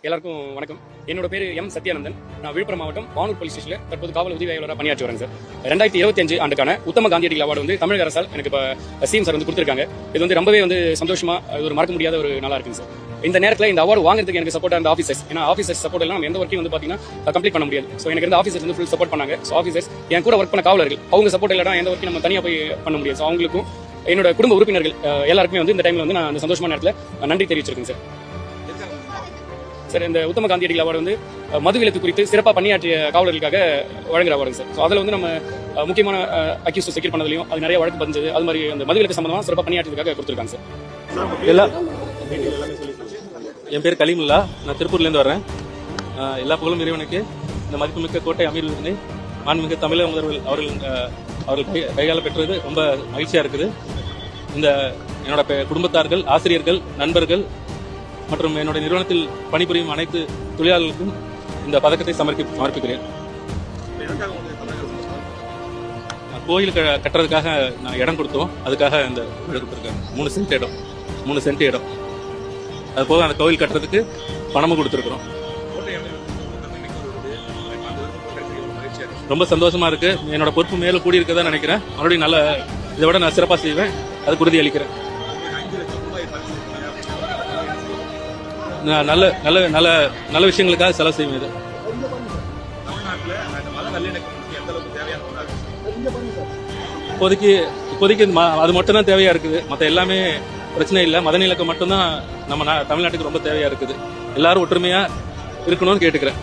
எல்லாருக்கும் வணக்கம். என்னோட பேர் எம் சத்யானந்தன். நான் விழுப்புரம் மாவட்டம் வானூர் போலீஸ் ஸ்டேஷனில் தற்போது காவல் உதவி ஆய்வாளராக பணியாற்றி வரேன் சார். 2025 ஆண்டுக்கான உத்தம காந்தியடிகள் அவார்டு வந்து தமிழக அரசால் எனக்கு இப்போ சிஎம் சார் வந்து கொடுத்துருக்காங்க. இது வந்து ரொம்பவே வந்து சந்தோஷமா, ஒரு மறக்க முடியாத ஒரு நாளா இருக்குங்க சார். இந்த நேரத்தில் இந்த அவார்டு வாங்குறதுக்கு எனக்கு சப்போர்ட் அந்த ஆஃபீஸர்ஸ், ஏன்னா ஆஃபீஸர்ஸ் சப்போர்ட் எல்லாம் எந்த ஒர்க்கையும் வந்து பார்த்தீங்கன்னா கம்ப்ளீட் பண்ண முடியாது. ஸோ எனக்கு இருந்த ஆஃபீஸர்ஸ் வந்து ஃபுல் சப்போர்ட் பண்ணாங்க. ஸோ ஆஃபீஸர்ஸ் என் கூட ஒர்க் பண்ண காவலர்கள், அவங்க சப்போர்ட் இல்லைனா எந்த ஒர்க்கையும் நம்ம தனியாக போய் பண்ண முடியாது. ஸோ அவங்களுக்கும் என்னோட குடும்ப உறுப்பினர்கள் எல்லாருக்குமே வந்து இந்த டைம்ல வந்து நான் அந்த சந்தோஷமான நேரத்தில் நன்றி தெரிவிச்சிருக்கேன் சார். சார், இந்த உத்தம காந்தியடிகள் அவார்டு வந்து மதுவிலக்கு குறித்து சிறப்பாக பணியாற்றிய காவலர்களுக்காக வழங்குற அவார்டு சார். ஸோ அதில் வந்து நம்ம முக்கியமான அக்யூஸ் செக்யூர் பண்ணதுலையும் அது நிறைய வழக்கு பதிஞ்சது, அது மாதிரி அந்த மதுவிலக்கு சம்பந்தமாக சிறப்பாக பணியாற்றியதுக்காக கொடுத்துருக்காங்க சார். என் பேர் கலிமுல்லா, நான் திருப்பூர்லேருந்து வரேன். எல்லா புகழும் இறைவனுக்கு. இந்த மதிப்புமிக்க கோட்டை அமீர் விருதினை மாண்புமிகு தமிழக முதல்வர் அவர்கள் கையாள பெற்றது ரொம்ப மகிழ்ச்சியாக இருக்குது. இந்த என்னோட குடும்பத்தார்கள், ஆசிரியர்கள், நண்பர்கள் மற்றும் என்னுடைய நிறுவனத்தில் பணிபுரியும் அனைத்து தொழிலாளர்களுக்கும் இந்த பதக்கத்தை சமர்ப்பிக்கிறேன். கோயில் கட்டுறதுக்காக நான் இடம் கொடுத்தோம், அதுக்காக இந்த கொடுத்துருக்கேன். 3 சென்ட் இடம். அது போக அந்த கோயில் கட்டுறதுக்கு பணமும் கொடுத்துருக்குறோம். ரொம்ப சந்தோஷமா இருக்கு. என்னோட பொறுப்பு மேலும் கூடி இருக்கதான் நினைக்கிறேன். மறுபடியும் இதை விட நான் சிறப்பாக செய்வேன், அதுக்கு உறுதி அளிக்கிறேன். நல்ல நல்ல நல்ல நல்ல விஷயங்களுக்காக செலவு செய்வேன். இது இப்போதைக்கு அது மட்டும் தான் தேவையா இருக்குது. மற்ற எல்லாமே பிரச்சனை இல்லை. மத நிலக்கு மட்டும்தான் நம்ம தமிழ்நாட்டுக்கு ரொம்ப தேவையா இருக்குது. எல்லாரும் ஒற்றுமையா இருக்கணும்னு கேட்டுக்கிறேன்.